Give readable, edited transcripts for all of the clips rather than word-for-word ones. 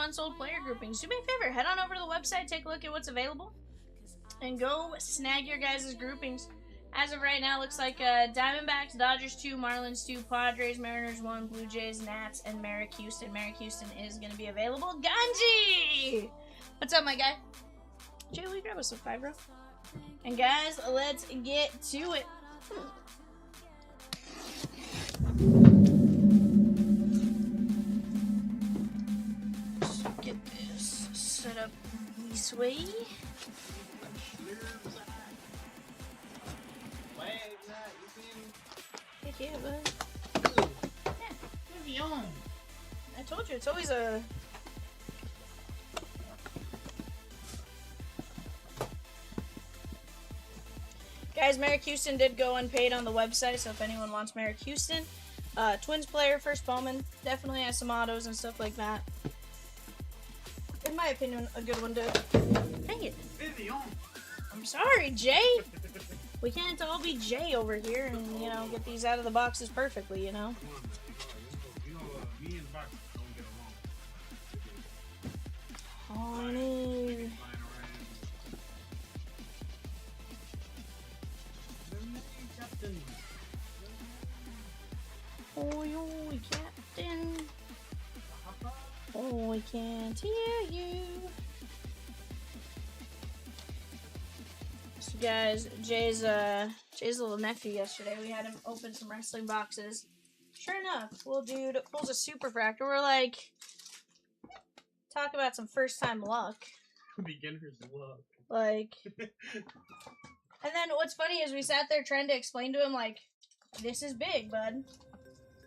unsold player groupings. Do me a favor, head on over to the website, take a look at what's available, and go snag your guys' groupings. As of right now, looks like Diamondbacks, Dodgers 2, Marlins 2, Padres, Mariners 1, Blue Jays, Nats, and Merrick Houston. Merrick Houston is going to be available. Ganji! What's up, my guy? Jay, will you grab us some 5, bro? And guys, let's get to it. So get this set up this way. Heck yeah, bud. Yeah. I told you, it's always a... Guys, Merrick Houston did go unpaid on the website, so if anyone wants Merrick Houston, Twins player, first Bowman, definitely has some autos and stuff like that. In my opinion, a good one to... Dang it. I'm sorry, Jay. We can't all be Jay over here and, you know, get these out of the boxes perfectly, you know? Honey. Oi, Captain. Oh, I can't hear you. So guys, Jay's little nephew yesterday, we had him open some wrestling boxes. Sure enough, little dude pulls a super fractor. We're like, talk about some first time luck. Beginner's luck. Like, and then what's funny is we sat there trying to explain to him, like, this is big, bud.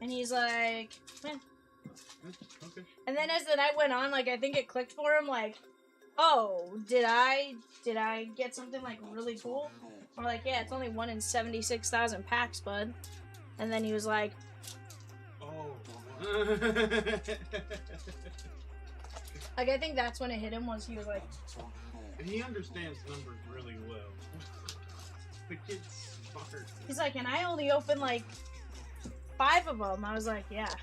And he's like, man. Okay. And then as the night went on, like, I think it clicked for him, like, oh, did I get something, like, really cool? We're like, yeah, it's only 1 in 76,000 packs, bud. And then he was like, oh. Like, I think that's when it hit him, was he was like... And he understands numbers really well. The kid's smart. He's like, and I only opened, like, 5 of them. I was like, yeah.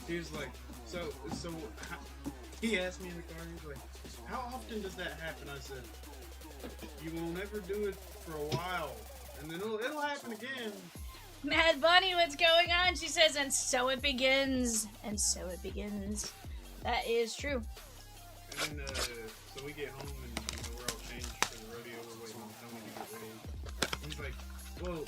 He was like, so he asked me in the car, he was like, how often does that happen? I said, you won't ever do it for a while, and then it'll happen again. Mad Bunny, what's going on? She says, and so it begins. And so it begins. That is true. And then, so we get home and we're all changed for the rodeo. We're waiting on Tony to get ready. And he's like, well,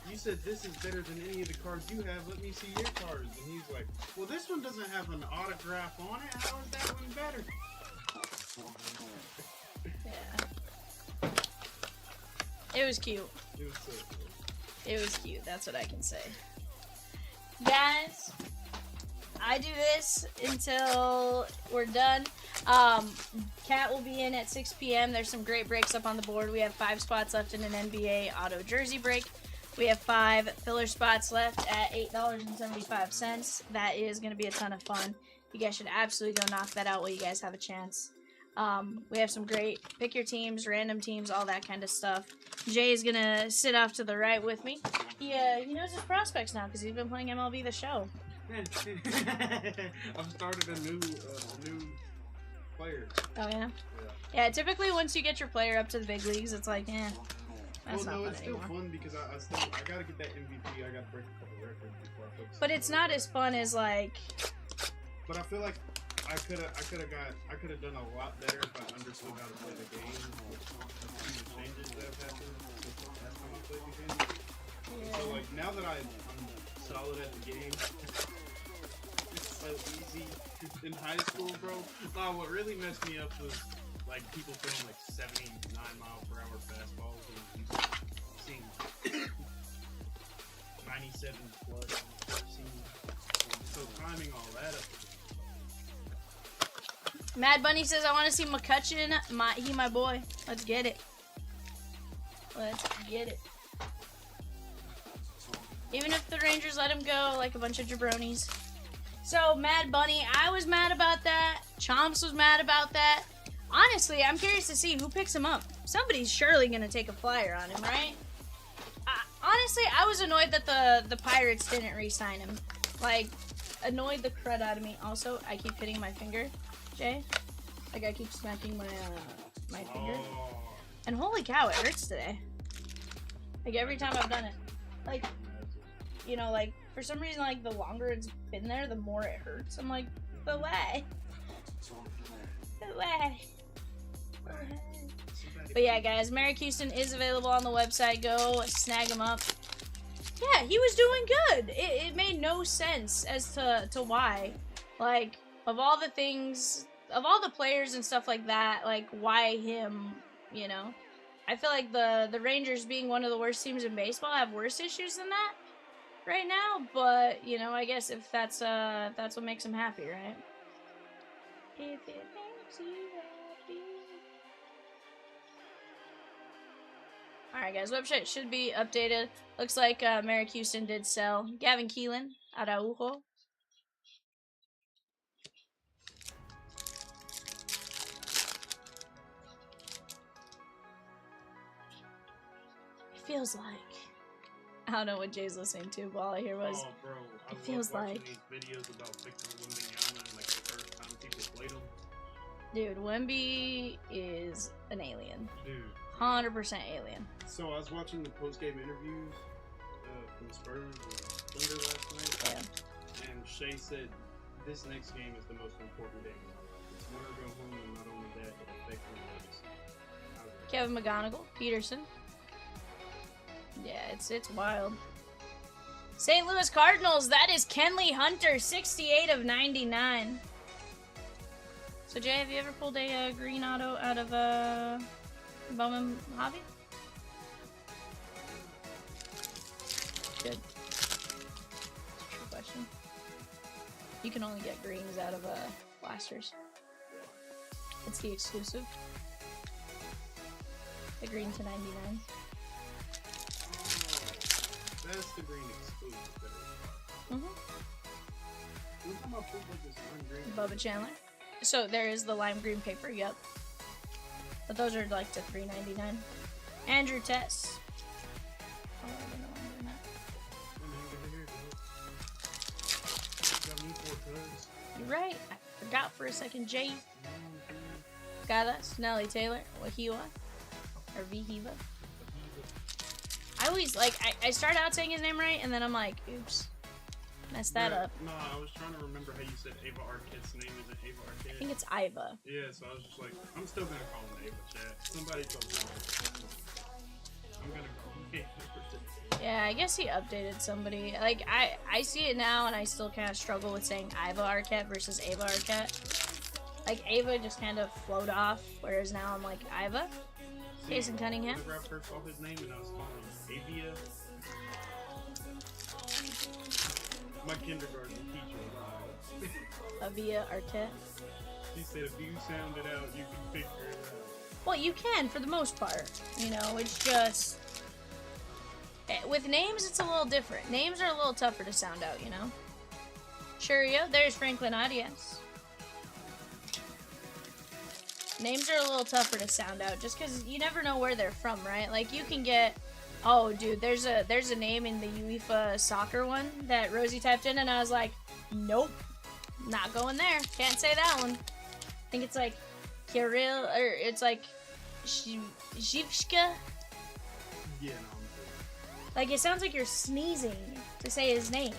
you said this is better than any of the cards you have. Let me see your cards. And he's like, well, this one doesn't have an autograph on it. How is that one better? Yeah. It was cute. It was so cool. It was cute. That's what I can say. Guys, I do this until we're done. Kat will be in at 6 p.m. There's some great breaks up on the board. We have 5 spots left in an NBA auto jersey break. We have 5 filler spots left at $8.75. That is going to be a ton of fun. You guys should absolutely go knock that out while you guys have a chance. We have some great pick your teams, random teams, all that kind of stuff. Jay is going to sit off to the right with me. He knows his prospects now because he's been playing MLB The Show. I've started a new player. Oh, yeah? Yeah, typically once you get your player up to the big leagues, it's like, that's well, no, it's still fun because I gotta get that MVP. I gotta break a couple records before I focus. But it's not as fun as, like... But I feel like I could have done a lot better if I understood how to play the game with the changes that have happened since the last time I played the game. Yeah. So like now that I'm solid at the game, it's so easy. In high school, bro. No, what really messed me up was like people throwing like 79-mile-per-hour fastballs and seeing 97 plus. So timing all that up. Mad Bunny says, I want to see McCutcheon. He my boy. Let's get it. Let's get it. Even if the Rangers let him go, like a bunch of jabronis. So, Mad Bunny, I was mad about that. Chomps was mad about that. Honestly, I'm curious to see who picks him up. Somebody's surely going to take a flyer on him, right? Honestly, I was annoyed that the Pirates didn't re-sign him. like, annoyed the crud out of me. Also, I keep hitting my finger, Jay. Like, I keep smacking my, my finger. Oh. And holy cow, it hurts today. Like, every time I've done it. Like, you know, like, for some reason, like, the longer it's been there, the more it hurts. I'm like, but why? But why? But yeah, guys, Merrick Houston is available on the website. Go snag him up. Yeah, he was doing good. It made no sense as to why. Like, of all the things, of all the players and stuff like that, like, why him, you know? I feel like the Rangers, being one of the worst teams in baseball, have worse issues than that right now. But, you know, I guess if that's what makes him happy, right? If it makes you happy. Alright, guys, website should be updated. Looks like Merrick Houston did sell Gavin Keelan, Araujo. It feels like. I don't know what Jay's listening to, but all I hear was. Oh, bro. I it feels watching like. these videos about Victor Wembanyama and like the first time people played him. Dude, Wemby is an alien. Dude. 100% alien. So I was watching the post-game interviews from the Spurs and Thunder last night. Yeah. And Shea said, this next game is the most important game. It's win or go home, and not only that, it affects the Kevin McGonigal, Peterson. Yeah, it's wild. St. Louis Cardinals, that is Kenley Hunter, 68 of 99. So, Jay, have you ever pulled a green auto out of Bowman Hobby? Good. True question. You can only get greens out of blasters. It's the exclusive. The green to 99. That's the green exclusive. Look at my foot like this lime green. Bubba Chandler. So there is the lime green paper, yep. But those are like to $3.99. Andrew Tess. Oh, I don't know why I'm doing that. You're right. I forgot for a second. Jay. Got us. Nelly Taylor. Wahiwa. Or Vihiva. I always, like, I start out saying his name right, and then I'm like, oops. Messed that up. No, I was trying to remember how you said Ava Arquette's name. Is it Ava Arquette? I think it's Iva. Yeah, so I was just like, I'm still gonna call him Ava, chat. Somebody told me. I'm gonna call him Ava. Yeah, I guess he updated somebody. Like, I see it now, and I still kind of struggle with saying Iva Arquette versus Ava Arquette. Like, Ava just kind of flowed off, whereas now I'm like, Iva? Jason Cunningham? Whenever I first saw his name, and I was calling him Avia. My kindergarten teacher lied. Avia Arquette. She said if you sound it out, you can figure it out. Well, you can, for the most part. You know, it's just... With names, it's a little different. Names are a little tougher to sound out, you know? Churio, there's Franklin Arias. Names are a little tougher to sound out, just because you never know where they're from, right? Like, you can get... Oh, dude, there's a name in the UEFA soccer one that Rosie typed in, and I was like, nope, not going there. Can't say that one. I think it's like Kirill, or it's like Zhivshka. Yeah, no, I'm good. Like, it sounds like you're sneezing to say his name.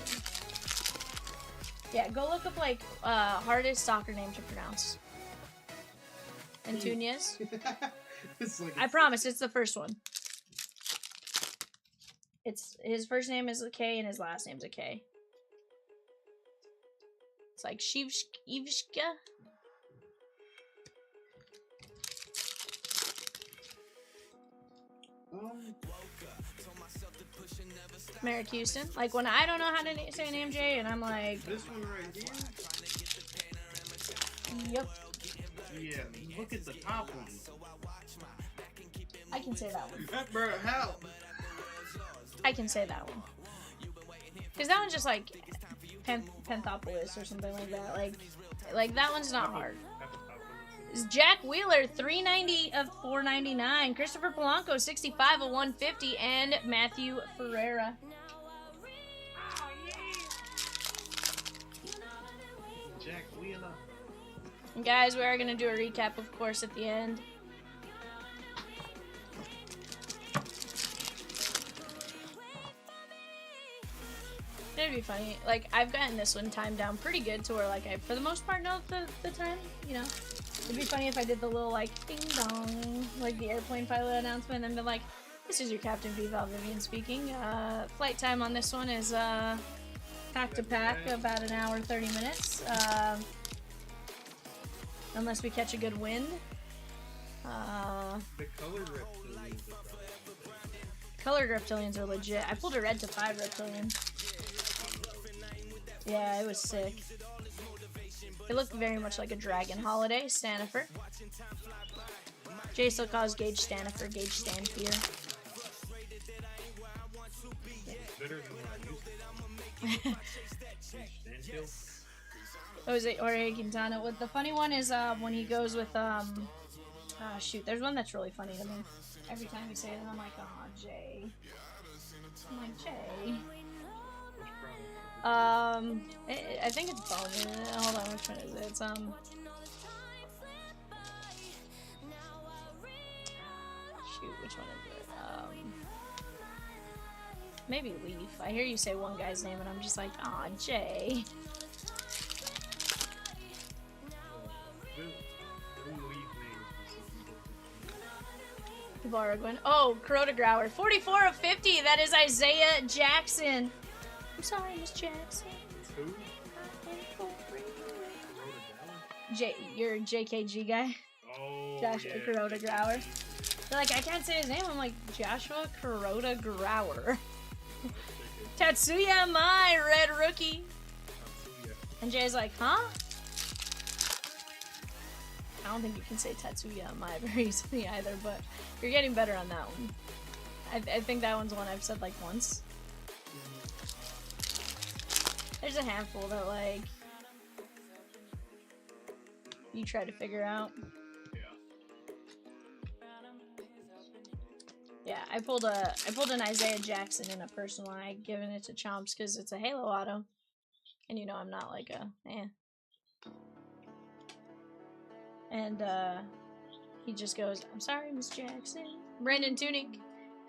Yeah, go look up, like, hardest soccer name to pronounce. Antunes. Like I promise, it's the first one. It's his first name is a K and his last name's a K. It's like Shivshka. Merrick Houston. Like, when I don't know how to say an MJ, and I'm like, this one right here. Yep. Yeah, look at the top one. I can say that one. Bro, how? I can say that one. Because that one's just like Penthopoulos or something like that. Like that one's not hard. It's Jack Wheeler, 390 of 499. Christopher Polanco, 65 of 150. And Matthew Ferreira. Jack Wheeler. And guys, we are going to do a recap, of course, at the end. It'd be funny. Like, I've gotten this one timed down pretty good to where, like, I, for the most part, know the time, you know? It'd be funny if I did the little, like, ding-dong, like the airplane pilot announcement, and then be like, this is your Captain V-Val Vivian speaking. Flight time on this one is, pack to pack, about an hour, 30 minutes. Unless we catch a good wind. The colored reptilians are probably Colored reptilians are legit. I pulled a red to 5 reptilian. Yeah, it was sick. It looked very much like a dragon holiday. Stanifer. Jay still calls Gage Stanifer. Gage Stanfear. better than what I used to. Oh, is it Jorge Quintana? What the funny one is when he goes with shoot, there's one that's really funny to me. Every time you say it, I'm like, oh, Jay. I'm like, Jay. I think it's Bowman. Hold on, which one is it? It's shoot, which one is it? Maybe Leaf. I hear you say one guy's name, and I'm just like, aw, Jay. Baragwin. Oh, Kuroda Grower. 44 of 50. That is Isaiah Jackson. I'm sorry, Miss Jackson. Who? You're a JKG guy. Oh, Joshua yeah. Kuroda Grower. They're like, I can't say his name. I'm like, Joshua Kuroda Grower. Tatsuya Mai, red rookie. And Jay's like, huh? I don't think you can say Tatsuya Mai very easily either, but you're getting better on that one. I think that one's one I've said like once. There's a handful that like you try to figure out. Yeah, I pulled an Isaiah Jackson in a personal. I given it to Chomps because it's a Halo auto, and you know I'm not like a And he just goes, I'm sorry, Miss Jackson. Brandon Tunic.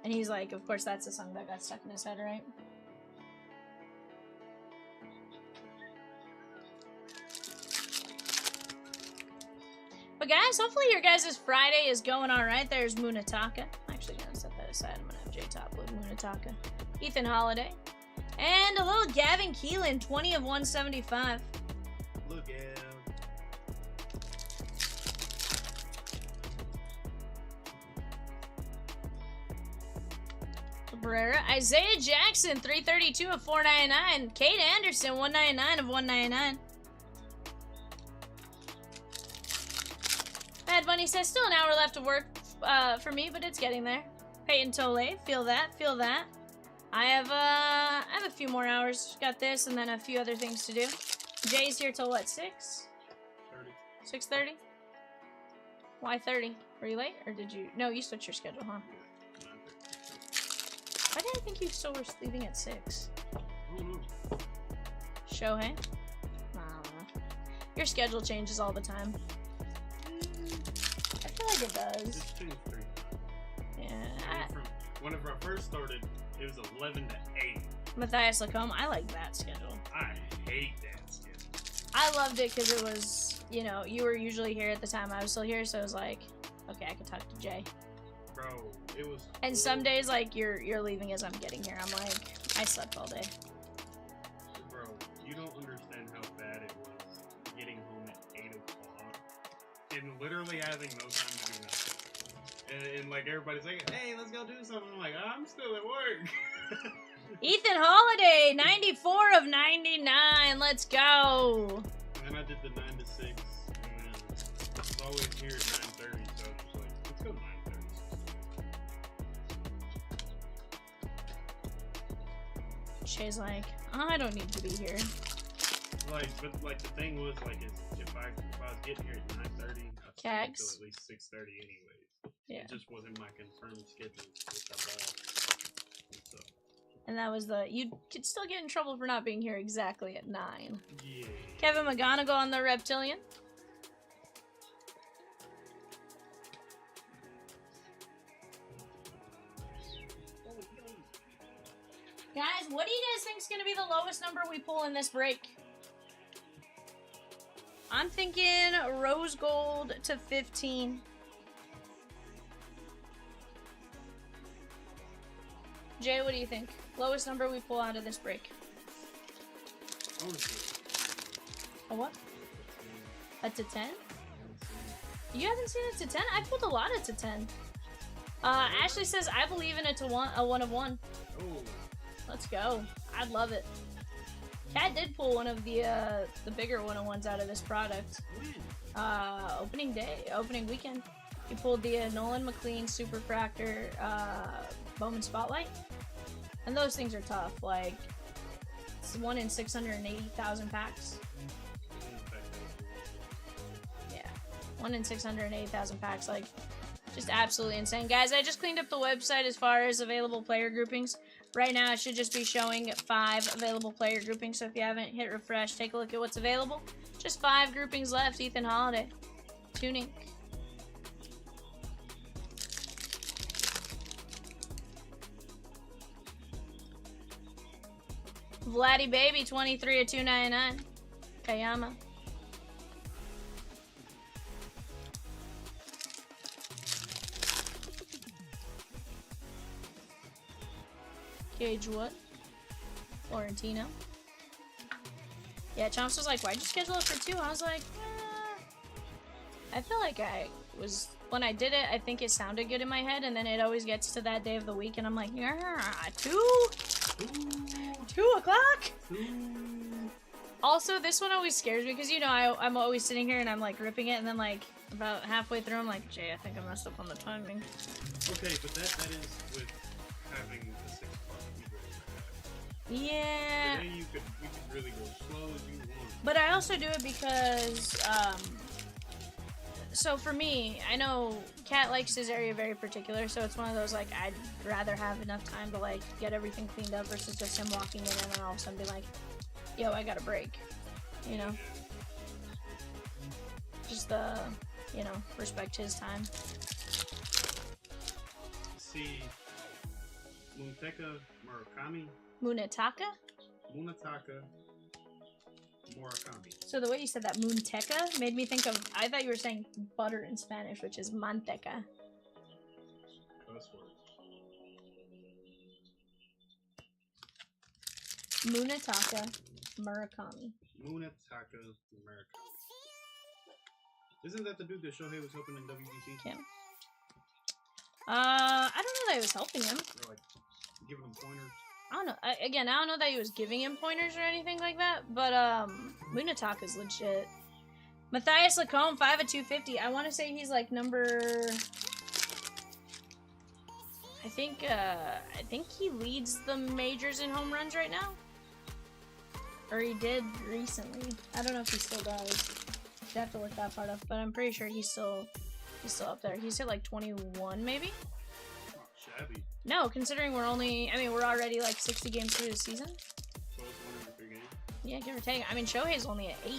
And he's like, of course, that's the song that got stuck in his head, right? But guys, hopefully your guys' Friday is going alright. There's Munataka. I'm actually going to set that aside. I'm going to have J-Top with Munataka. Ethan Holiday. And a little Gavin Keelan, 20 of 175. Look at Cabrera. Isaiah Jackson, 332 of 499. Kate Anderson, 199 of 199. Bad Bunny says, still an hour left of work for me, but it's getting there. Peyton Tole, feel that, feel that. I have a few more hours. Got this and then a few other things to do. Jay's here till what, 6? 30. 6:30? Why 30? Were you late, or did you? No, you switched your schedule, huh? Why did I think you still were leaving at 6? Shohei? I don't know. Your schedule changes all the time. I feel like it does. It's changed 3 times. Yeah. Whenever I first started, it was 11 to 8. Matthias Lacombe, I like that schedule. I hate that schedule. I loved it because it was, you know, you were usually here at the time I was still here, so it was like, okay, I could talk to Jay. Bro, it was. And some days, like, you're leaving as I'm getting here. I'm like, I slept all day. Bro, you don't understand how bad it was getting home at 8 o'clock and literally having no time to do nothing. And like, everybody's like, hey, let's go do something. I'm like, I'm still at work. Ethan Holiday, 94 of 99. Let's go. And then I did the 9 to 6. And then I was always here at 9:30, so I was just like, let's go 9:30. Shay's like, I don't need to be here. Like, but like the thing was, like, if I was getting here at 9:30, I'd stay until Cags. at least 6:30 anyways. Yeah. It just wasn't my confirmed schedule with the ball. So. And that was the... You could still get in trouble for not being here exactly at 9. Yeah. Kevin McGonigal on the Reptilian. Guys, what do you guys think is going to be the lowest number we pull in this break? I'm thinking rose gold to 15. Jay, what do you think? Lowest number we pull out of this break? A what? A to 10? You haven't seen it to 10? I pulled a lot of to 10. Ashley says, I believe in it to a 1 of 1. Oh. Let's go. I'd love it. Kat did pull one of the bigger 101s out of this product. Opening weekend. He pulled the Nolan McLean Superfractor Bowman Spotlight. And those things are tough. Like, it's 1 in 680,000 packs. Yeah. 1 in 680,000 packs. Like, just absolutely insane. Guys, I just cleaned up the website as far as available player groupings. Right now, it should just be showing 5 available player groupings. So if you haven't hit refresh, take a look at what's available. Just 5 groupings left. Ethan Holiday. Tuning. Vladdy Baby, 23 of 299. Kayama. Cage Wood. Florentino. Yeah, Chomps was like, why'd you schedule it for 2? I was like, I feel like when I did it, I think it sounded good in my head, and then it always gets to that day of the week, and I'm like, yeah, 2 o'clock? Also, this one always scares me, because, you know, I'm always sitting here, and I'm, like, ripping it, and then, like, about halfway through, I'm like, Jay, I think I messed up on the timing. Okay, but that is with having the 6 o'clock. Yeah. Today we could really go slow as you want. But I also do it because, so for me, I know Kat likes his area very particular, so it's one of those, like, I'd rather have enough time to, like, get everything cleaned up versus just him walking in and then all of a sudden be like, yo, I got a break, you know? Just, you know, respect his time. See, Munetaka Murakami. Munetaka Murakami. So the way you said that, Munteca, made me think of, I thought you were saying butter in Spanish, which is manteca. Munetaka Murakami. Munetaka Murakami. Isn't that the dude that Shohei was helping in WBC? Kim. I don't know that he was helping him. Or like giving him pointers. I don't know. I don't know that he was giving him pointers or anything like that, but Munetaka's legit. Matthias Lacombe, 5 of 250. I want to say he's like number. I think he leads the majors in home runs right now, or he did recently. I don't know if he still does. You have to look that part up, but I'm pretty sure he's still up there. He's hit like 21, maybe. Not shabby. No, considering we're already like 60 games through the season. So it's 1 every 3 games. Yeah, give or take. I mean, Shohei's only at 8.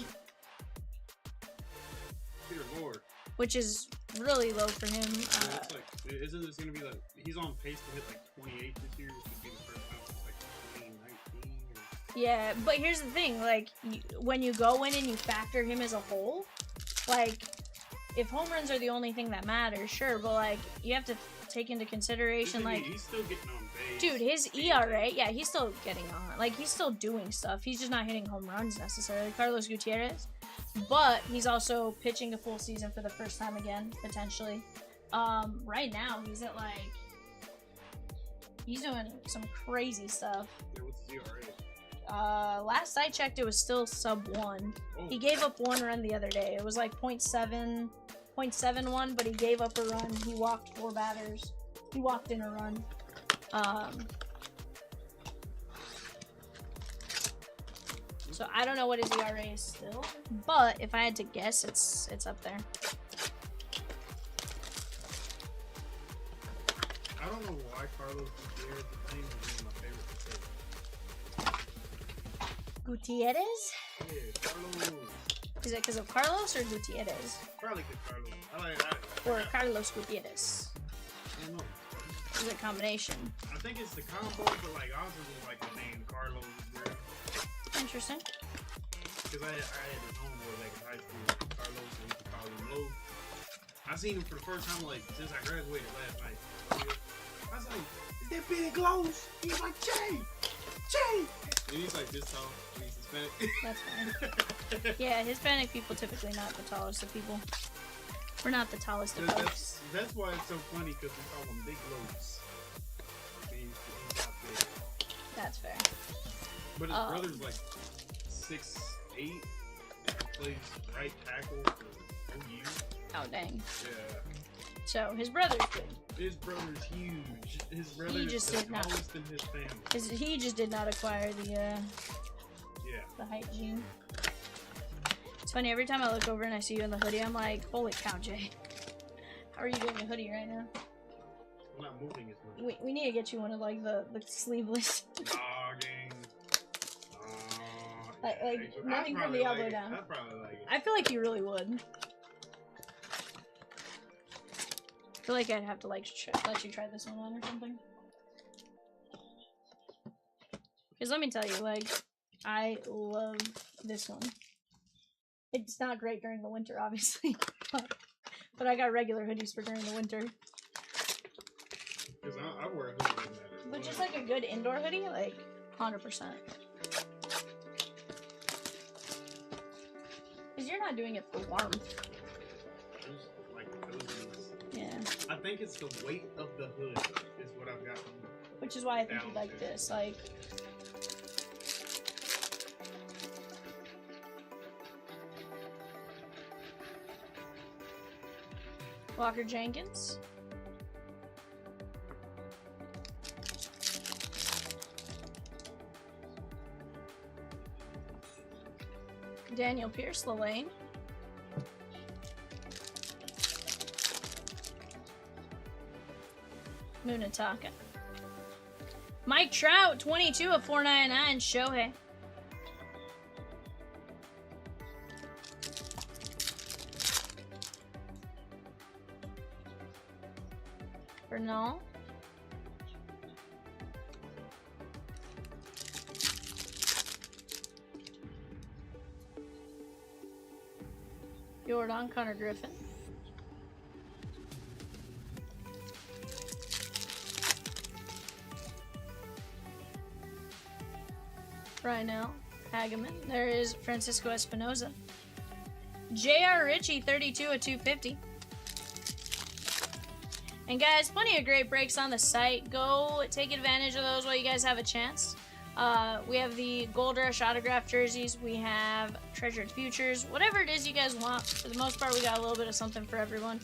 Dear Lord. Which is really low for him. It's like, isn't this gonna be like he's on pace to hit like 28 this year, which would be the first time since like 2019? Yeah, but here's the thing: like when you go in and you factor him as a whole, like if home runs are the only thing that matters, sure, but like you have to take into consideration like he's still getting on base. Dude, his ERA, yeah, he's still getting on. Like he's still doing stuff. He's just not hitting home runs necessarily. Carlos Gutierrez. But he's also pitching a full season for the first time again, potentially. Right now, he's at like... He's doing some crazy stuff. Yeah, what's his ERA? Last I checked, it was still sub 1. Oh. He gave up 1 run the other day. It was like 0.71, but he gave up a run. He walked 4 batters. He walked in a run. So I don't know what his ERA is still, but if I had to guess, it's up there. I don't know why Carlos Gutierrez is one of my favorite pitchers. Gutierrez? Yeah, Carlos. Is it because of Carlos or Gutierrez? Probably good Carlos. Or Carlos Gutierrez? I don't know. Is it a combination? I think it's the combo, but like also was like the name Carlos. Interesting. Because I had his homeboy like in high school, Carlos, and we used to call him Low. I seen him for the first time like since I graduated last night. I was like, is that Big Lowe's? He's like, Jay! And he's like this tall. And he's Hispanic. That's fine. Yeah, Hispanic people typically not the tallest of people. We're not the tallest of folks. That's why it's so funny because we call him Big Lowe's. He's not big. That's fair. But his brother's like 6'8", plays right tackle for OU. Oh dang. Yeah. So his brother's good. His brother's huge. His brother is the tallest in his family. He just did not acquire the the height gene. It's funny, every time I look over and I see you in the hoodie, I'm like, holy cow, Jay. How are you doing a hoodie right now? I'm not moving as much. We need to get you one of like the sleeveless. Like nothing from the elbow down. I'd probably like it. I feel like you really would. I feel like I'd have to like let you try this one on or something. Because let me tell you, like, I love this one. It's not great during the winter, obviously, but I got regular hoodies for during the winter. Because I wear a hoodie in that. But just like a good indoor hoodie, like 100%. Because you're not doing it for warmth. Just like coziness. Yeah. I think it's the weight of the hood is what I've got. Which is why I think you like this. Like, Walker Jenkins. Daniel Pierce, Lane. Munataka. Mike Trout, 22 of 499. Shohei. Bernal. Jordan, Connor Griffin. Rhino, Hageman. There is Francisco Espinoza. J.R. Ritchie, 32 of 250. And guys, plenty of great breaks on the site. Go take advantage of those while you guys have a chance. We have the Gold Rush autograph jerseys. We have Treasured Futures. Whatever it is you guys want. For the most part, we got a little bit of something for everyone.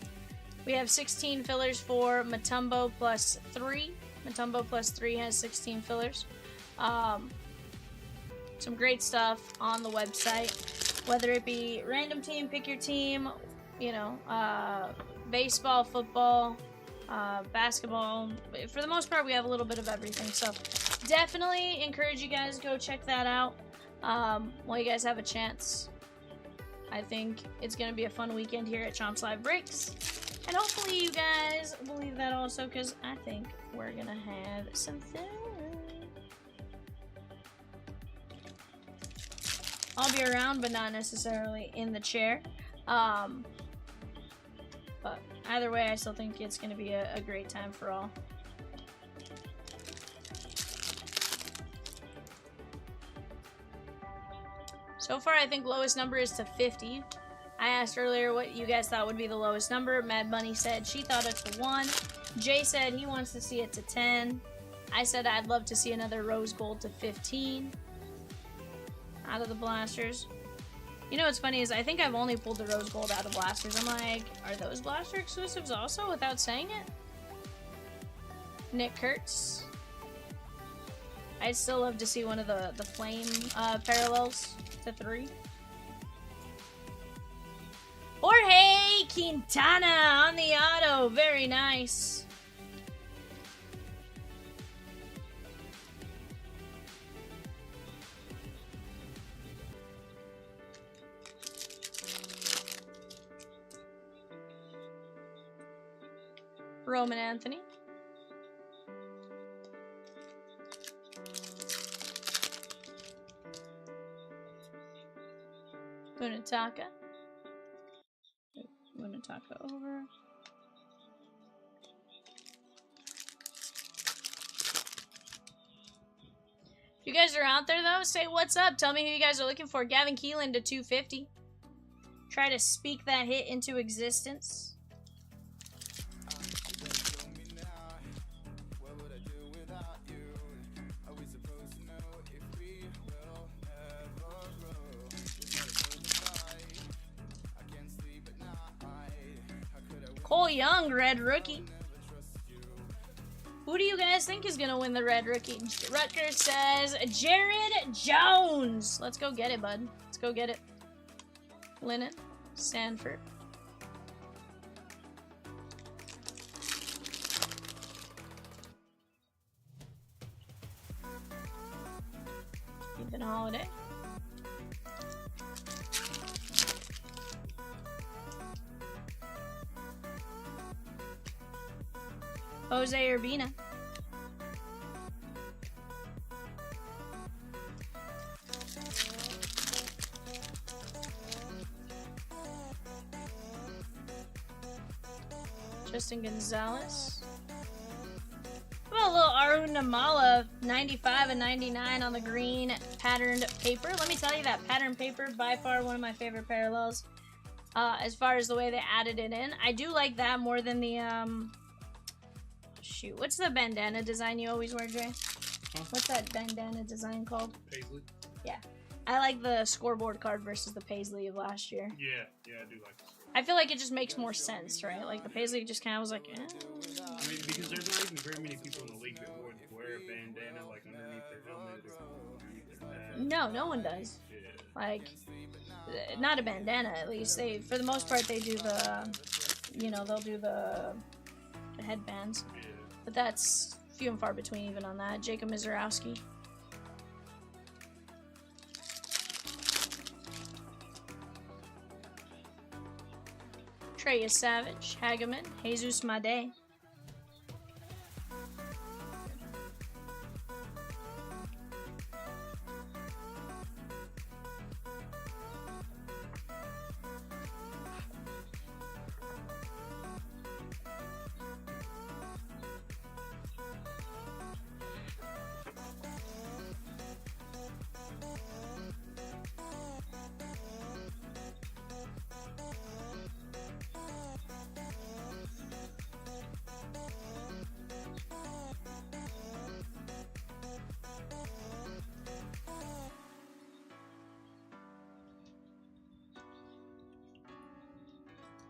We have 16 fillers for Mutombo plus 3. Mutombo plus 3 has 16 fillers. Some great stuff on the website. Whether it be random team, pick your team, you know, baseball, football, basketball. For the most part, we have a little bit of everything. So definitely encourage you guys to go check that out while you guys have a chance. I think it's going to be a fun weekend here at Chomps Live Breaks. And hopefully you guys believe that also, because I think we're going to have some fun. I'll be around, but not necessarily in the chair. But either way, I still think it's going to be a great time for all. So far, I think lowest number is to 50. I asked earlier what you guys thought would be the lowest number. Mad Bunny said she thought it to 1. Jay said he wants to see it to 10. I said I'd love to see another rose gold to 15. Out of the blasters. You know what's funny is I think I've only pulled the rose gold out of blasters. I'm like, are those blaster exclusives also without saying it? Nick Kurtz. I'd still love to see one of the flame parallels to 3. Jorge Quintana on the auto. Very nice. Roman Anthony. Munataka. Munataka over. If you guys are out there, though, say what's up. Tell me who you guys are looking for. Gavin Keelan to 250. Try to speak that hit into existence. Cole Young, red rookie. Who do you guys think is going to win the red rookie? Rutgers says Jared Jones. Let's go get it, bud. Let's go get it. Lennon, Sanford. Ethan Holiday. Jose Urbina. Justin Gonzalez. Well, a little Arun Namala, 95 and 99 on the green patterned paper. Let me tell you, that patterned paper, by far one of my favorite parallels. As far as the way they added it in. I do like that more than the, shoot, what's the bandana design you always wear, Jay? Huh? What's that bandana design called? Paisley? Yeah. I like the scoreboard card versus the Paisley of last year. Yeah, I do like this. I feel like it just makes more sense, right? Like, the Paisley just kind of was like, eh. I mean, because there's not even very many people in the league that would wear a bandana, like, underneath their helmet or underneath their hat. No one does. Yeah. Like, not a bandana, at least. They, for the most part, they do the, you know, they'll do the headbands. Yeah. But that's few and far between even on that. Jacob Mizorowski. Treya Savage, Hageman, Jesus Made.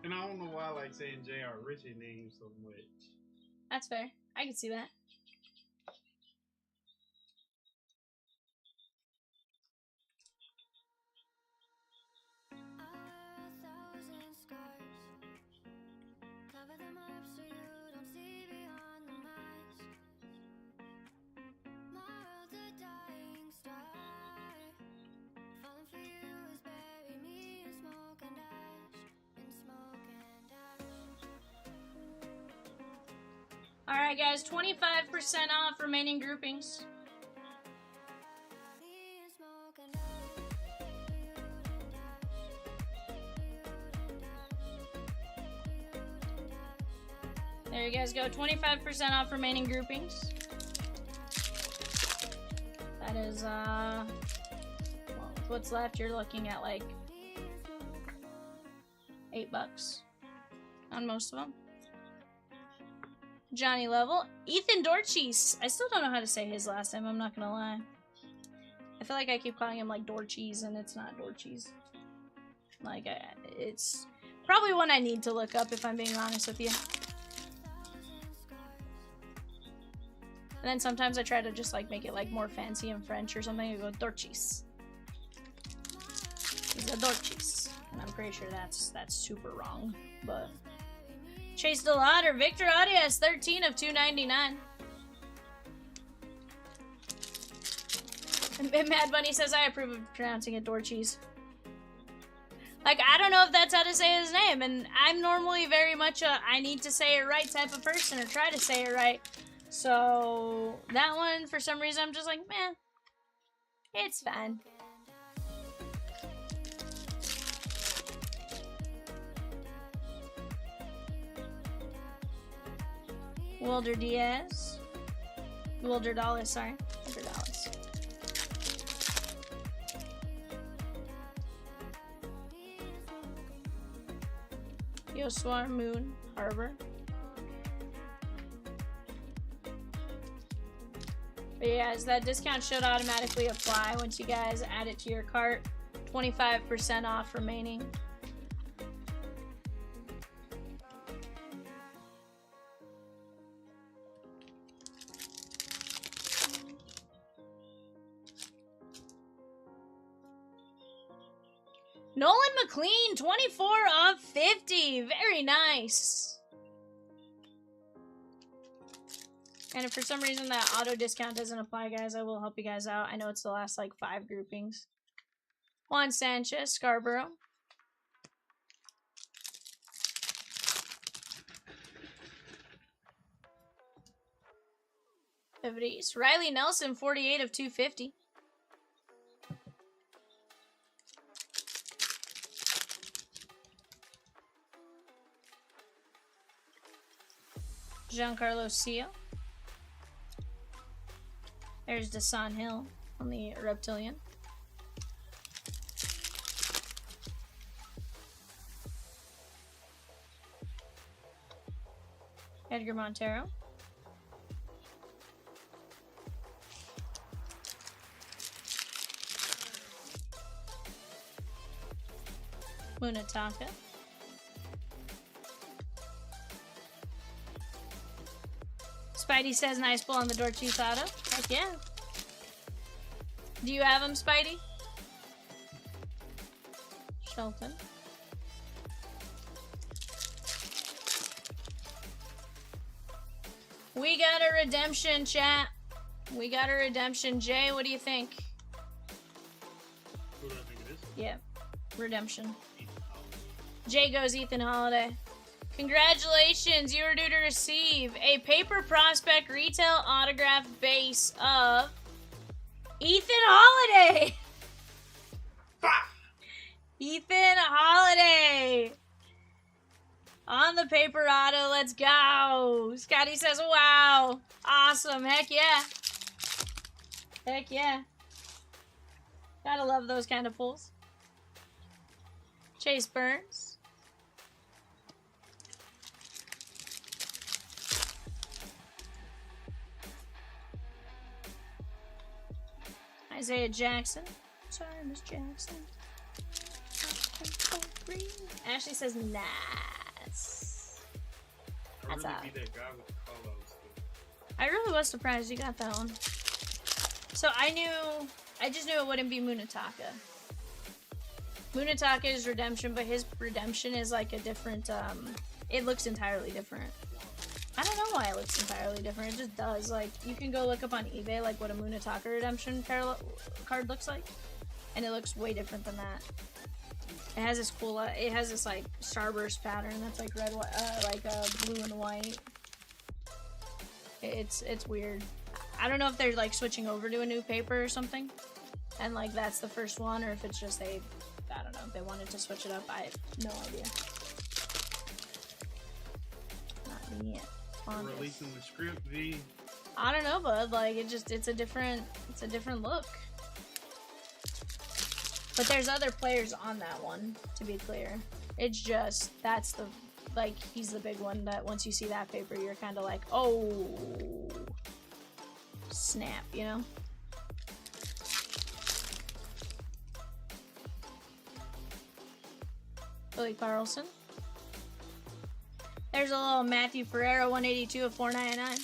And I don't know why I like saying J.R. Richie names so much. That's fair. I can see that. Alright guys, 25% off remaining groupings. There you guys go, 25% off remaining groupings. That is, well, with what's left, you're looking at like $8 on most of them. Johnny Level. Ethan Dorcheese. I still don't know how to say his last name, I'm not gonna lie. I feel like I keep calling him like Dorcheese and it's not Dorcheese. Like, it's probably one I need to look up if I'm being honest with you. And then sometimes I try to just like make it like more fancy in French or something. I go Dorcheese. He's a Dorcheese. And I'm pretty sure that's super wrong, but... Chase Delauder, Victor Arias, 13 of 299. And Mad Bunny says, I approve of pronouncing it Dorcheese. Like, I don't know if that's how to say his name, and I'm normally very much a I need to say it right type of person, or try to say it right. So, that one, for some reason, I'm just like, meh. It's fine. Wilder Diaz. Wilder Dallas, sorry. Wilder Dallas. Yoswar Moon Harbor. But yeah, that discount should automatically apply once you guys add it to your cart. 25% off remaining. Nolan McLean, 24 of 50. Very nice. And if for some reason that auto discount doesn't apply, guys, I will help you guys out. I know it's the last, like, 5 groupings. Juan Sanchez, Scarborough. Evries. Riley Nelson, 48 of 250. Giancarlo Sia. There's Desan Hill on the Reptilian. Edgar Montero. Munataka. Spidey says nice pull on the Dortooth auto. Heck yeah. Do you have him, Spidey? Shelton. We got a redemption, chat. We got a redemption. Jay, what do you think? Who do I think it is? Yeah, redemption. Jay goes Ethan Holiday. Congratulations, you are due to receive a paper prospect retail autograph base of Ethan Holiday. Ethan Holiday on the paper auto. Let's go. Scotty says, wow. Awesome. Heck yeah. Heck yeah. Gotta love those kind of pulls. Chase Burns. Isaiah Jackson. Sorry, Miss Jackson. Ashley says, nice. That's I really be that guy with the call-outs. I really was surprised you got that one. So I just knew it wouldn't be Munataka. Munataka is redemption, but his redemption is like a different, it looks entirely different. I don't know why it looks entirely different. It just does. Like, you can go look up on eBay, like, what a Munataka redemption card looks like. And it looks way different than that. It has this cool, it has this, like, starburst pattern that's, like, red, blue and white. It's weird. I don't know if they're, like, switching over to a new paper or something. And, like, that's the first one, or if it's just I don't know, if they wanted to switch it up. I have no idea. Not me yet. Releasing the script, V. I don't know, bud. Like, it's a different look. But there's other players on that one, to be clear. It's just, that's the, like, he's the big one that once you see that paper, you're kind of like, oh, snap, you know? Billy Carlson. There's a little Matthew Ferrero, 182 of 499.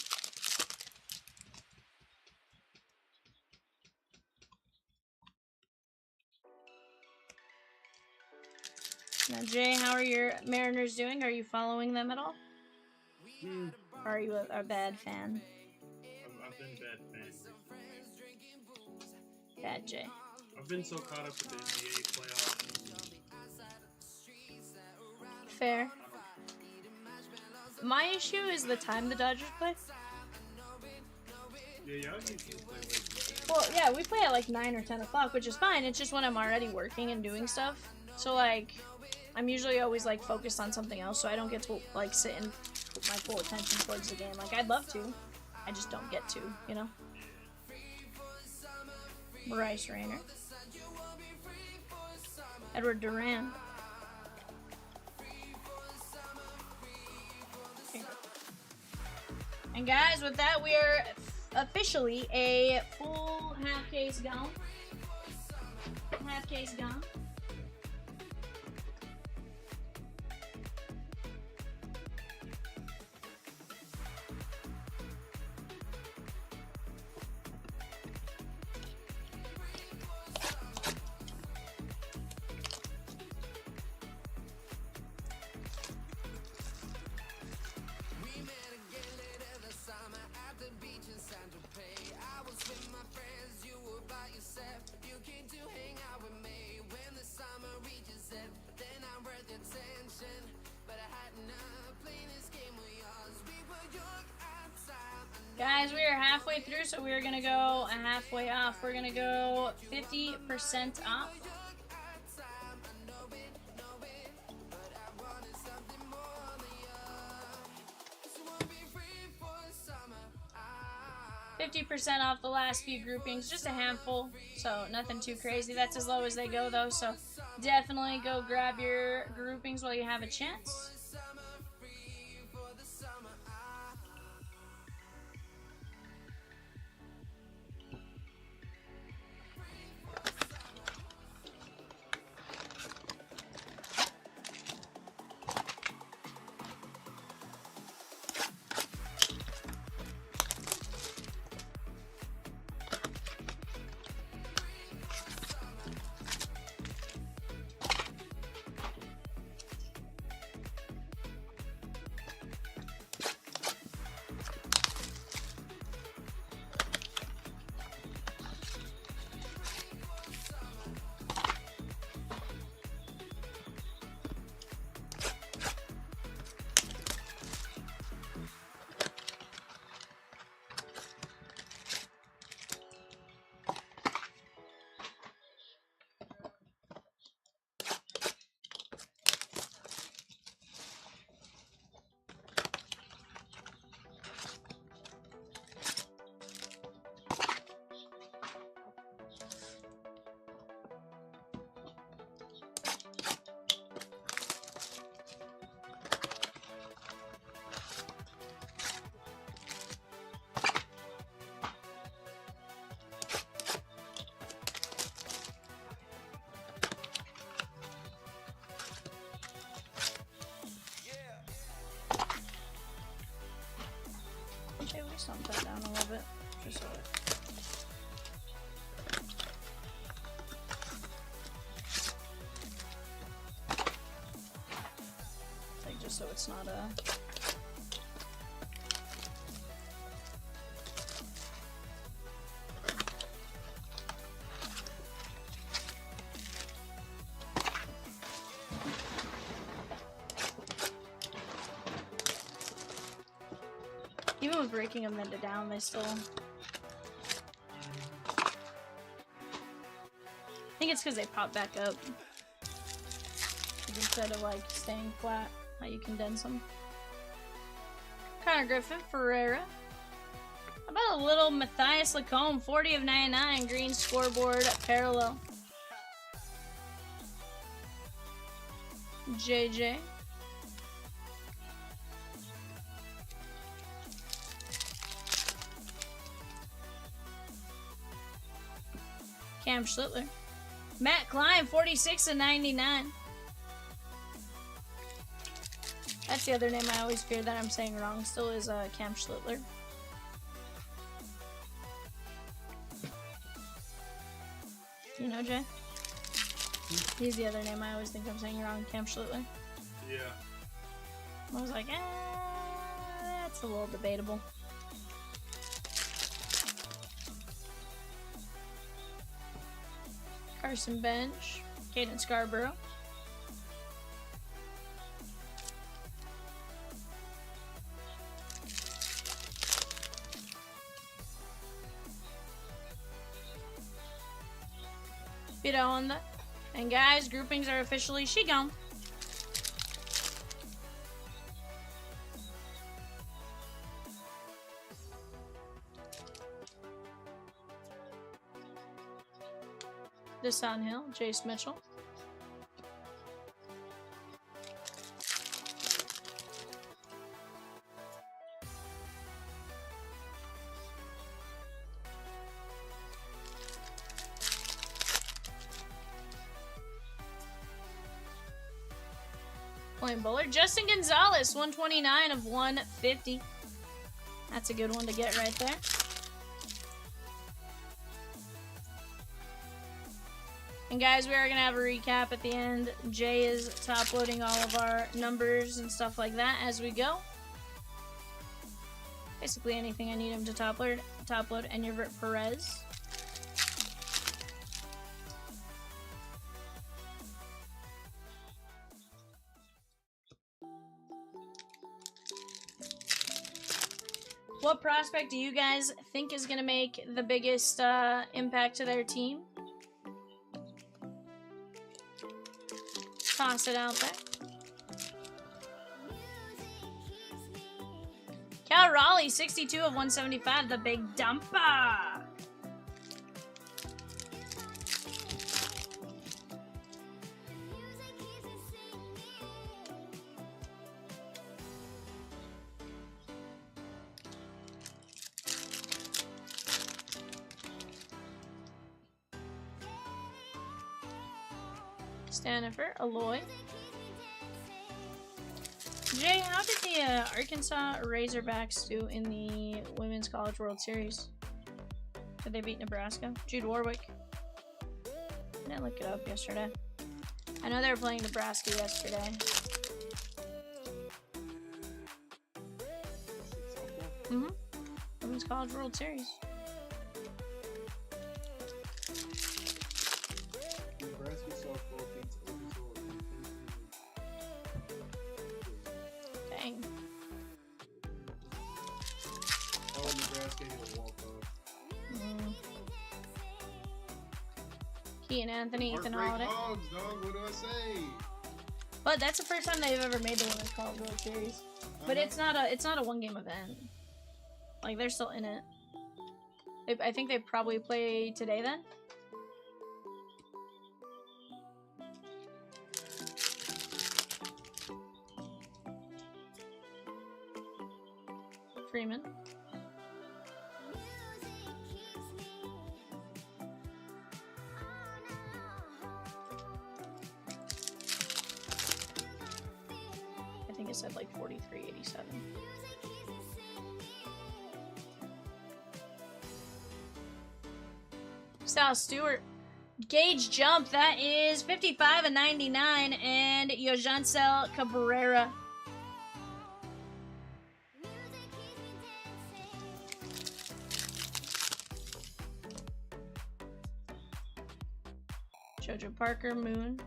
Now, Jay, how are your Mariners doing? Are you following them at all? Or are you a bad fan? I've been bad fan. Bad Jay. I've been so caught up with the NBA playoffs. Fair. My issue is the time the Dodgers play. Yeah, y'all usually play late. Well, yeah, we play at like 9 or 10 o'clock, which is fine. It's just when I'm already working and doing stuff. So, like, I'm usually always, like, focused on something else, so I don't get to, like, sit and put my full attention towards the game. Like, I'd love to. I just don't get to, you know? Bryce Rayner. Edward Duran. And guys, with that, we are officially a full half case gone. Half case gone. Guys, we are halfway through, so we're gonna go halfway off. We're gonna go 50% off. %50 off the last few groupings, just a handful, so nothing too crazy. That's as low as they go, though, so definitely go grab your groupings while you have a chance. Okay, we stomp that down a little bit, just so like just so it's not a. Even with breaking them into down, they still. I think it's because they pop back up. Instead of like staying flat, how you condense them. Connor Griffin, Ferreira. How about a little Matthias Lacombe, 40 of 99, green scoreboard parallel. JJ. Cam Schlittler. Matt Klein, 46 of 99. That's the other name I always fear that I'm saying wrong. Still is Cam Schlittler. You know, Jay? He's the other name I always think I'm saying wrong. Cam Schlittler. Yeah. I was like, that's a little debatable. Carson Bench, Caden Scarborough. Keep it on the. And guys, groupings are officially gone. Desan Hill, Jace Mitchell. Playing bowler. Justin Gonzalez, 129 of 150. That's a good one to get right there. And guys, we are going to have a recap at the end. Jay is top loading all of our numbers and stuff like that as we go. Basically anything I need him to top load, and your Perez. What prospect do you guys think is going to make the biggest impact to their team? Toss it out there. Cal Raleigh, 62 of 175, the big dumper. Stanifer, Aloy. Jay, how did the Arkansas Razorbacks do in the Women's College World Series? Did they beat Nebraska? Jude Warwick. I didn't look it up yesterday. I know they were playing Nebraska yesterday. Women's College World Series. Dang. Oh, Nebraska hit a walk-off. Keaton Anthony, Ethan Holiday. Hogs, dog. What do I say? But that's the first time they've ever made the Women's College World Series. But it's not a one-game event. Like, they're still in it. I think they probably play today then. Freeman. I think it said like 43.87. Sal Stewart. Gauge jump, that is 55 and 99, and Yojancel Cabrera. Jojo Parker, Moon.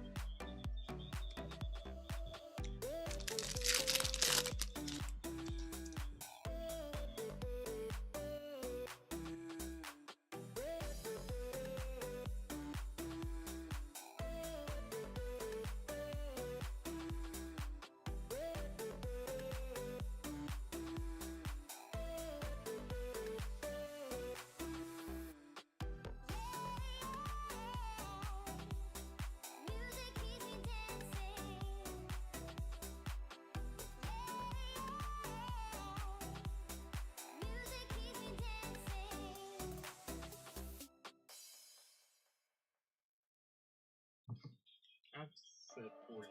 I've said 40.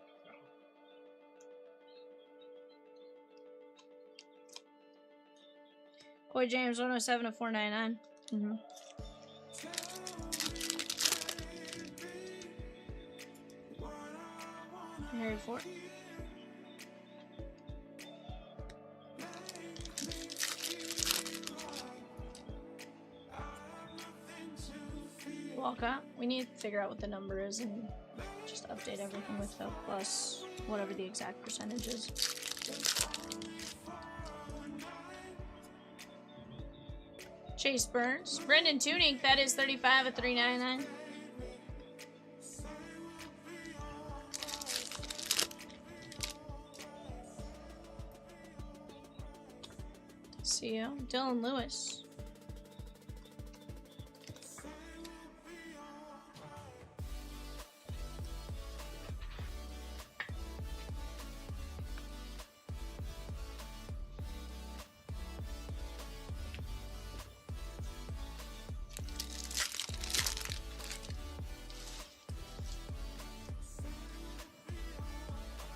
Coy James, 107 of 499. Harry Ford. Walcott. We need to figure out what the number is and just update everything with the plus whatever the exact percentage is. Chase Burns. Brendan Tunick, that is 35 of 399. See you, Dylan Lewis.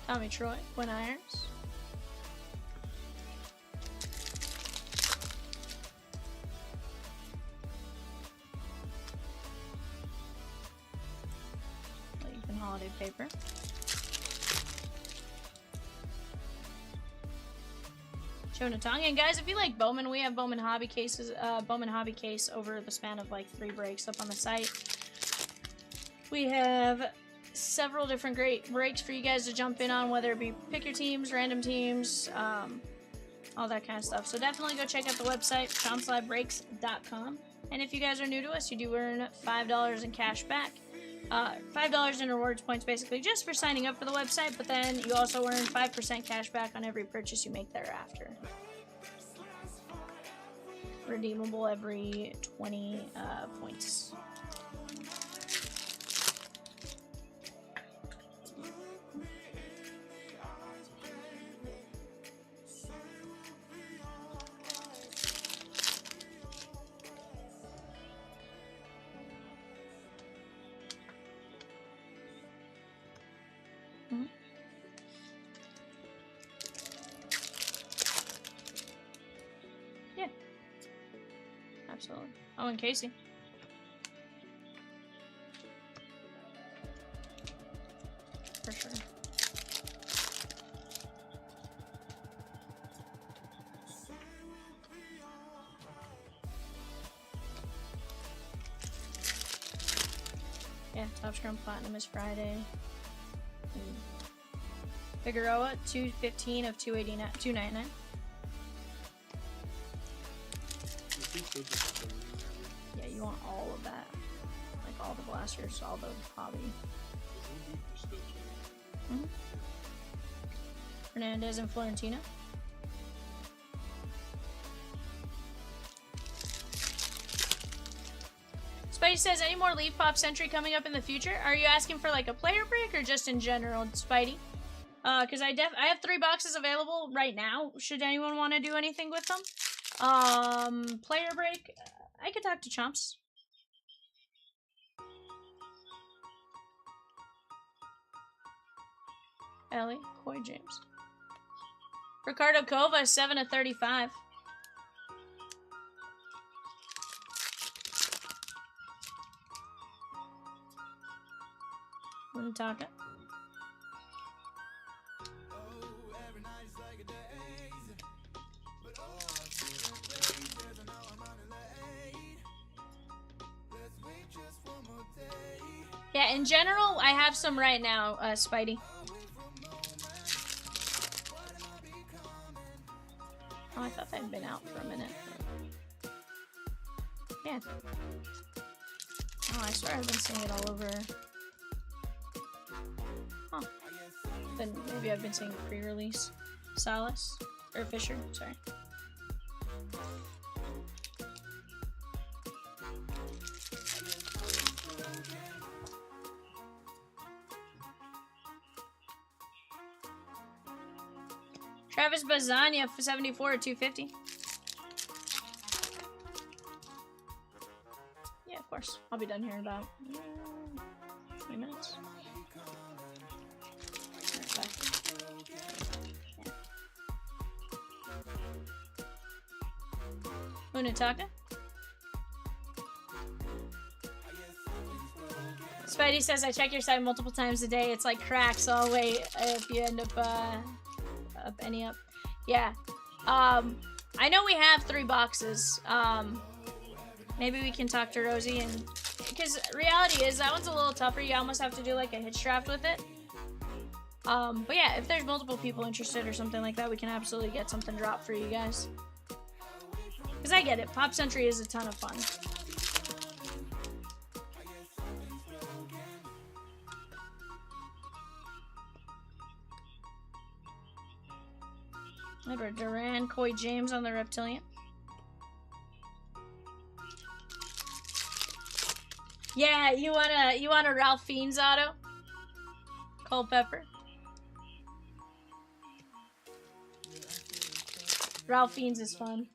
Tommy Troy, Quinn Irons. Lincoln Holiday paper. Jonah Tonga. And guys, if you like Bowman, we have Bowman hobby cases, Bowman hobby case over the span of like 3 breaks up on the site. We have several different great breaks for you guys to jump in on, whether it be pick your teams, random teams, all that kind of stuff. So definitely go check out the website, chompslabreaks.com. And if you guys are new to us, you do earn $5 in cash back. $5 in rewards points basically just for signing up for the website, but then you also earn 5% cash back on every purchase you make thereafter. Redeemable every 20 points. Yeah, absolutely. Oh, and Casey. For sure. Yeah, Top Scrum Platinum is Friday. Figueroa, 215 of 289, 299. Yeah, you want all of that. Like all the blasters, all the hobby. Hernandez and Florentina. Spidey says, any more Leaf Pop Century coming up in the future? Are you asking for like a player break or just in general, Spidey? Because I have 3 boxes available right now. Should anyone want to do anything with them? Player break. I could talk to Chomps. Ellie, Coy James. Ricardo Cova, 7 of 35. Munataka. Yeah, in general, I have some right now, Spidey. Oh, I thought they'd been out for a minute. Yeah. Oh, I swear I've been seeing it all over. Huh. Then maybe I've been seeing it pre-release. Salas? Or Fisher, sorry. Travis Bazania for 74 or 250. Yeah, of course. I'll be done here in about 20 minutes. Right back. Yeah. Munataka. Spidey says, I check your site multiple times a day. It's like crack, so I'll wait if you end up any up. Yeah. I know we have 3 boxes. Maybe we can talk to Rosie, and because reality is that one's a little tougher. You almost have to do like a hitch draft with it. But yeah, if there's multiple people interested or something like that, we can absolutely get something dropped for you guys. Because I get it. Pop Century is a ton of fun. Edward Duran, Coy James on the Reptilian. Yeah, you want a Ralph Fiennes auto? Culpepper. Ralph Fiennes is fun.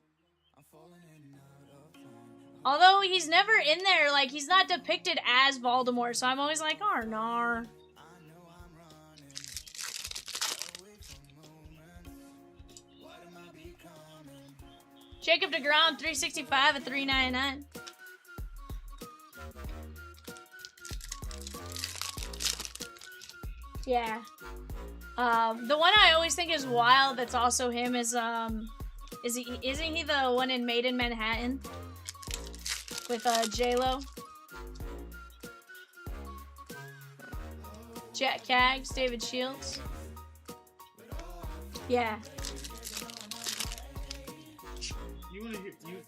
Although he's never in there, like, he's not depicted as Voldemort, so I'm always like, oh, nar. Jacob deGrom, 365 at 399. Yeah. The one I always think is wild that's also him is isn't he the one in Made in Manhattan? With J-Lo? Jack Kaggs, David Shields. Yeah. You wanna hear this?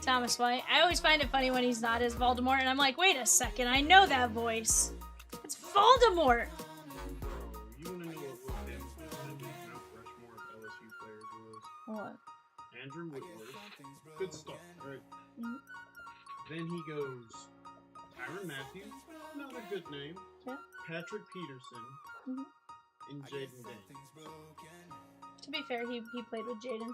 Thomas White. I always find it funny when he's not as Voldemort, and I'm like, wait a second, I know that voice. It's Voldemort! You wanna know what Mount Rushmore of LSU players was? What? Andrew Whitworth. Good start, right? Mm-hmm. Then he goes Tyrann Mathieu, another good name. Yeah. Patrick Peterson, and Jaden Daniels. To be fair, he played with Jaden.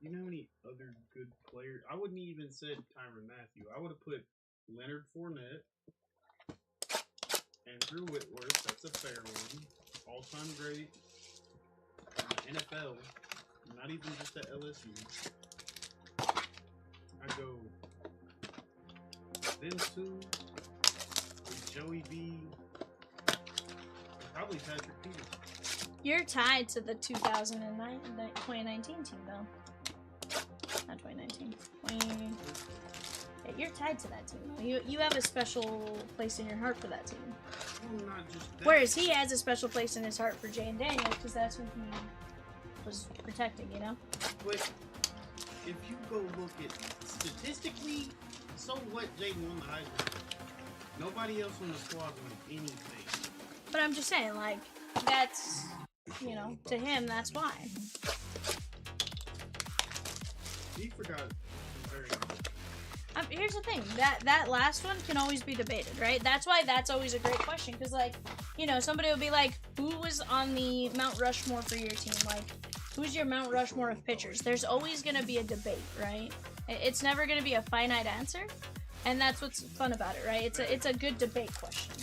You know any other good players? I wouldn't even said Tyrann Mathieu. I would have put Leonard Fournette, Andrew Whitworth. That's a fair one. All-time great. NFL. Not even just at LSU. I go them two, Joey B, and probably Patrick Peterson. You're tied to the 2019 team, though. Not 2019. Yeah, you're tied to that team. You have a special place in your heart for that team. Well, not just that. Whereas he has a special place in his heart for Jane Daniels, because that's who he was protecting, you know? But if you go look at statistically, so what Jaden won the Heisman? Nobody else on the squad won anything. But I'm just saying, like, that's, you know, to him, that's why. He forgot very Here's the thing, that last one can always be debated, right? That's why that's always a great question, because, like, you know, somebody will be like, who was on the Mount Rushmore for your team? Like, who's your Mount Rushmore of pitchers? There's always going to be a debate, right? It's never going to be a finite answer, and that's what's fun about it, right? It's a good debate question.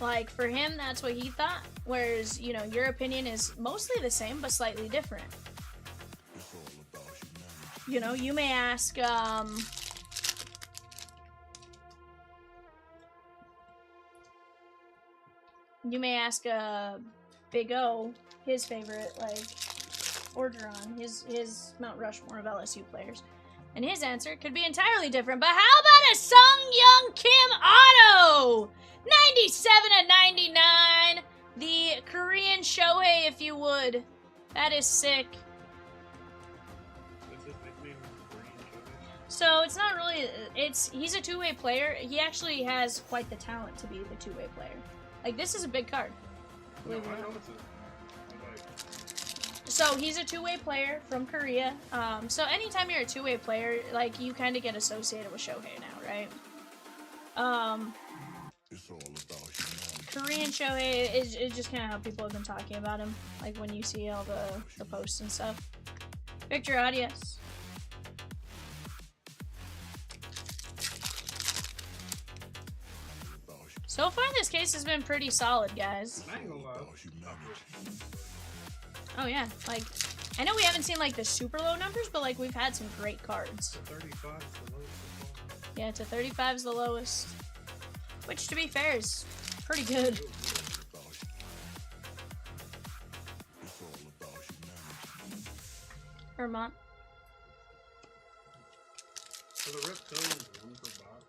Like, for him, that's what he thought, whereas, you know, your opinion is mostly the same, but slightly different. You know, you may ask, Big O, his favorite, like, Orgeron, his Mount Rushmore of LSU players. And his answer could be entirely different, but how about a Sung Young Kim auto? 97 of 99. The Korean Shohei, if you would. That is sick. So it's not really, he's a two-way player. He actually has quite the talent to be the two-way player. Like, this is a big card. No, I know it's So he's a two-way player from Korea. So anytime you're a two-way player, like, you kind of get associated with Shohei now, right? It's all about humanity. Korean Shohei is just kind of how people have been talking about him. Like, when you see all the posts and stuff. Victor Arias. So far, this case has been pretty solid, guys. I ain't gonna lie. Oh, yeah. Like, I know we haven't seen, like, the super low numbers, but, like, we've had some great cards. 35 is the lowest so far. Yeah, to 35 is the lowest. Which, to be fair, is pretty good. Vermont. So the Reptilians one per box.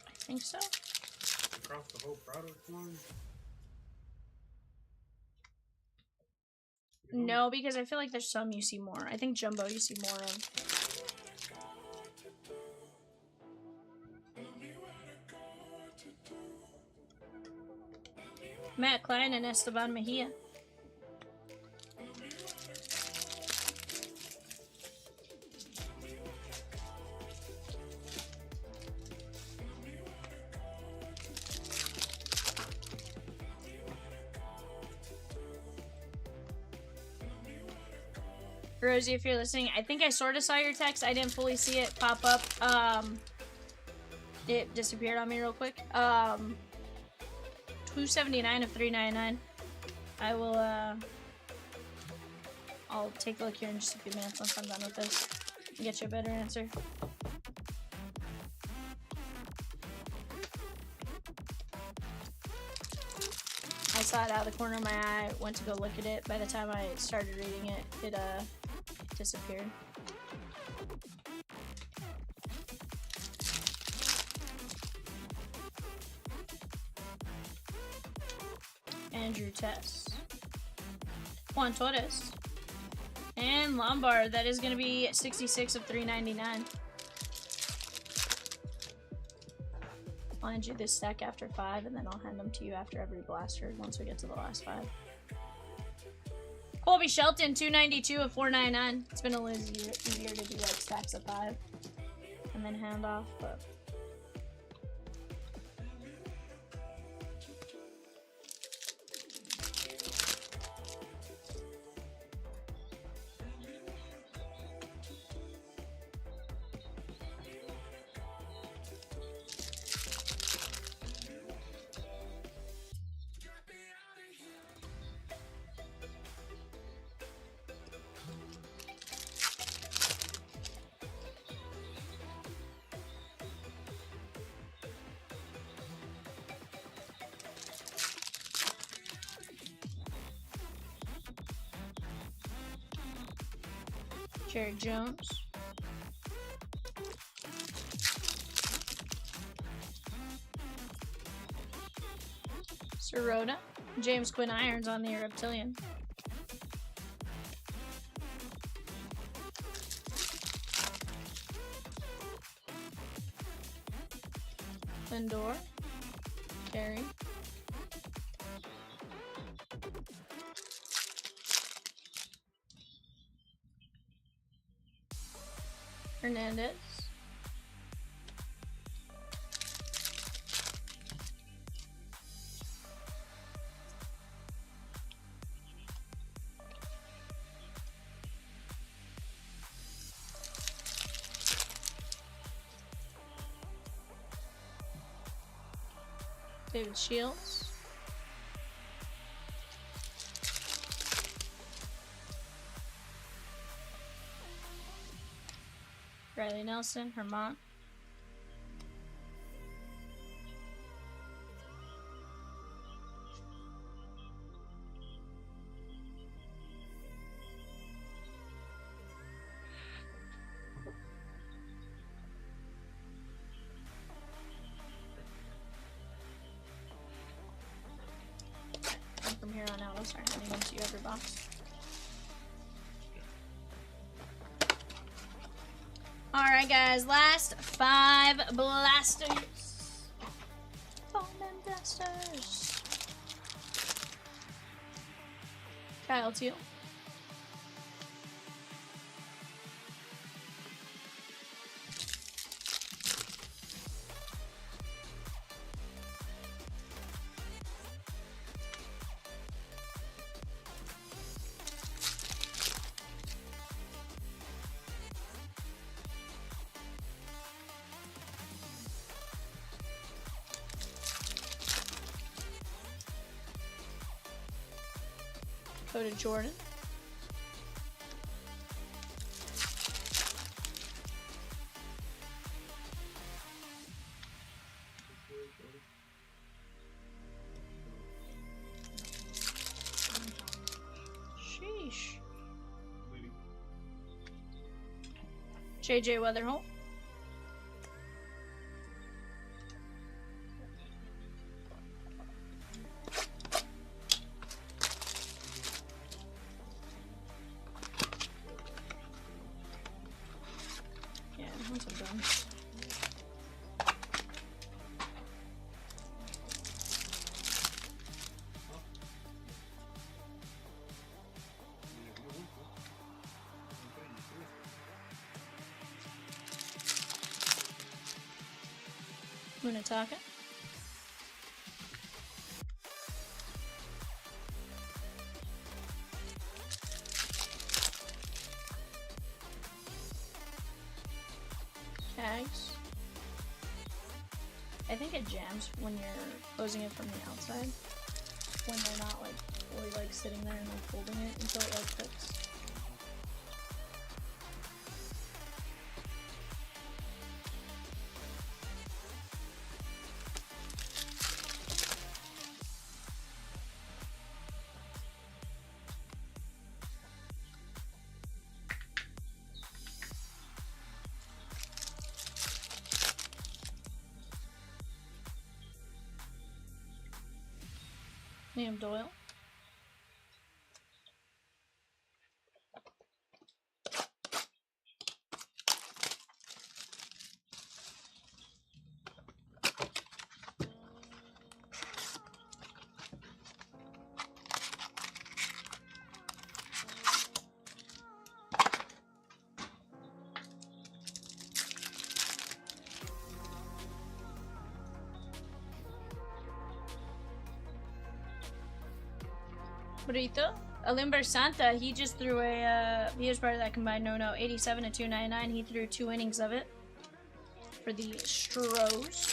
I think so. Across the whole product line. No, because I feel like there's some you see more. I think Jumbo you see more of. Matt Klein and Esteban Mejia. Rosie, if you're listening, I think I sort of saw your text. I didn't fully see it pop up. It disappeared on me real quick. 279 of 399. I will, I'll take a look here in just a few minutes once I'm done with this and get you a better answer. I saw it out of the corner of my eye, went to go look at it. By the time I started reading it, it disappeared. Andrew Tess. Juan Torres. And Lombard. That is going to be 66 of 399. I'll hand you this stack after 5, and then I'll hand them to you after every blaster once we get to the last 5. Colby Shelton, 292 of 499. It's been a little easier to do like stacks of 5 and then hand off, but Jared Jones. Sirota. James Quinn Irons on the Reptilian. Lindor. Carey. Hernandez. David Shields. Riley Nelson, Hermont. And from here on out, I'll start handing them to you every box. Alright guys, last 5 blasters. Bowman blasters. Kyle Teal. Go to Jordan. Sheesh. JJ Weatherholt. Munataka. Tags. I think it jams when you're closing it from the outside. When they're not like fully like sitting there and like holding it until it like cooks. Liam Doyle. Brito. Alimber Santa, he just threw a, he was part of that combined no-no, 87 to 299. He threw 2 innings of it for the Stros.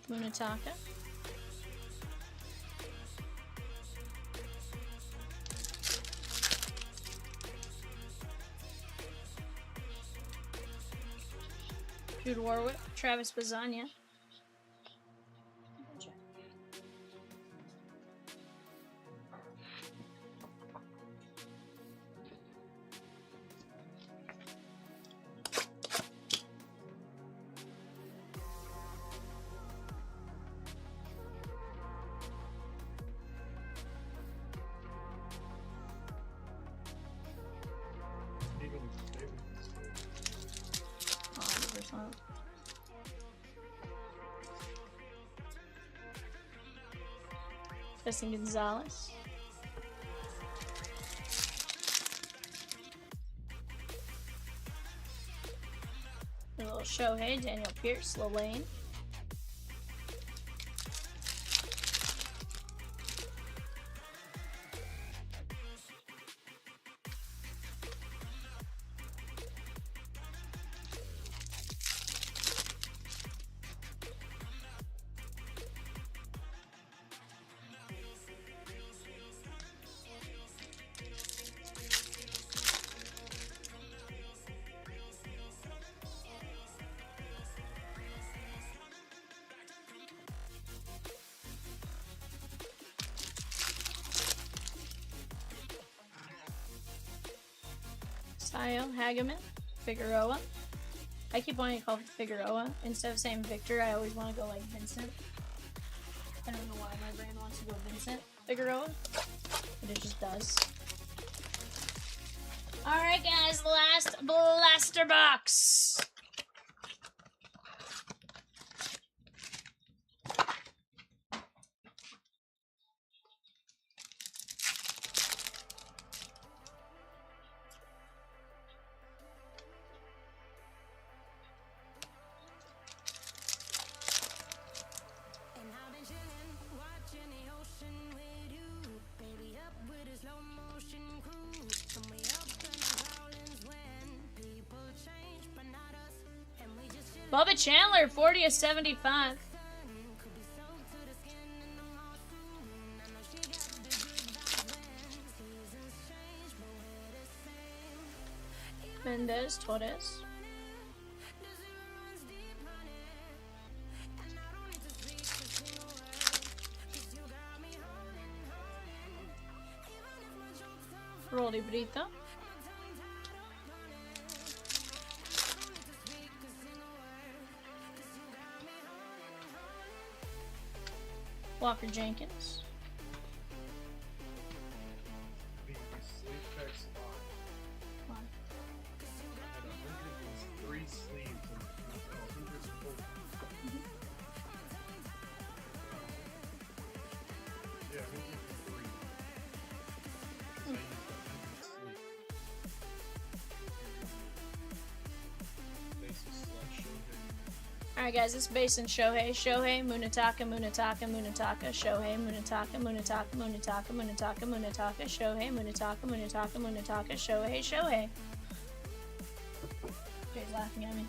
Munataka. Jude Warwick, Travis Bazania. Even David. 100%. Justin Gonzalez. A little Shohei, Daniel Pierce, Lane. Sile, Hageman, Figueroa. I keep wanting to call it Figueroa. Instead of saying Victor, I always want to go like Vincent. I don't know why my brain wants to go Vincent Figueroa, but it just does. Alright guys, last blaster box. Bubba Chandler, 40 of 75. Mendez, Torres. Rolly Brito. Walker Jenkins. The sleeve pack slot One. had 103 sleeves and 104. Yeah, 103. I used 100 sleeves. Basis slash Shohei. Alright guys, this is based on Shohei. Shohei, Munataka, Munataka, Munataka, Shohei, Munataka, Munataka, Munataka, Munataka, Munataka, Shohei, Munataka, Munataka, Munataka, Shohei, Shohei. Jay's laughing at me.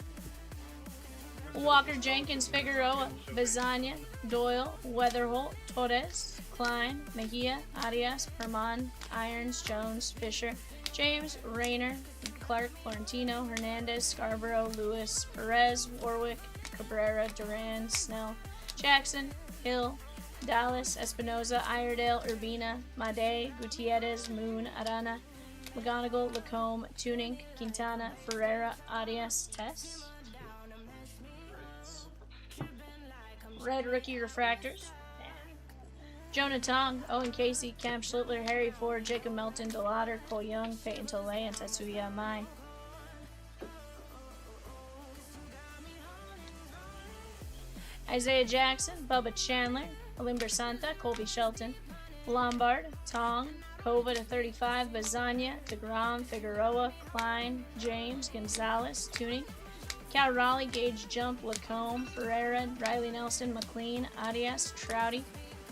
Walker Jenkins, Figueroa, Bazania, Doyle, Weatherholt, Torres, Klein, Mejia, Arias, Herman, Irons, Jones, Fisher, James, Rayner, Clark, Florentino, Hernandez, Scarborough, Lewis, Perez, Warwick, Cabrera, Duran, Snell, Jackson, Hill, Dallas, Espinoza, Iredale, Urbina, Made, Gutierrez, Moon, Arana, McGonigal, Lacombe, Tuning, Quintana, Ferreira, Arias, Tess. Red Rookie Refractors. Jonah Tong, Owen Casey, Cam Schlittler, Harry Ford, Jacob Melton, Delauder, Cole Young, Peyton Tole, and Tetsuya Mai. Isaiah Jackson, Bubba Chandler, Olimber Santa, Colby Shelton, Lombard, Tong, Kova to 35, Bazania, DeGrom, Figueroa, Klein, James, Gonzalez, Tuning, Cal Raleigh, Gage Jump, Lacombe, Ferreira, Riley Nelson, McLean, Arias, Trouty,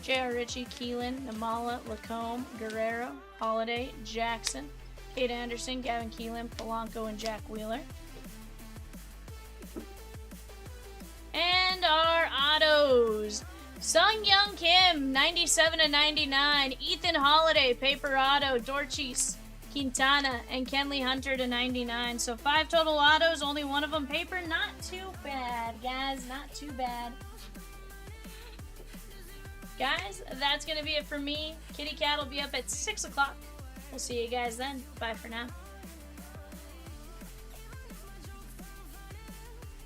J.R. Ritchie, Keelan, Namala, Lacombe, Guerrero, Holiday, Jackson, Kate Anderson, Gavin Keelan, Polanco, and Jack Wheeler. And our autos. Sung Young Kim, 97 to 99. Ethan Holiday, paper auto. Dorchis, Quintana, and Kenley Hunter to 99. So 5 total autos, only one of them paper. Not too bad, guys. Not too bad. Guys, that's going to be it for me. Kitty Cat will be up at 6 o'clock. We'll see you guys then. Bye for now.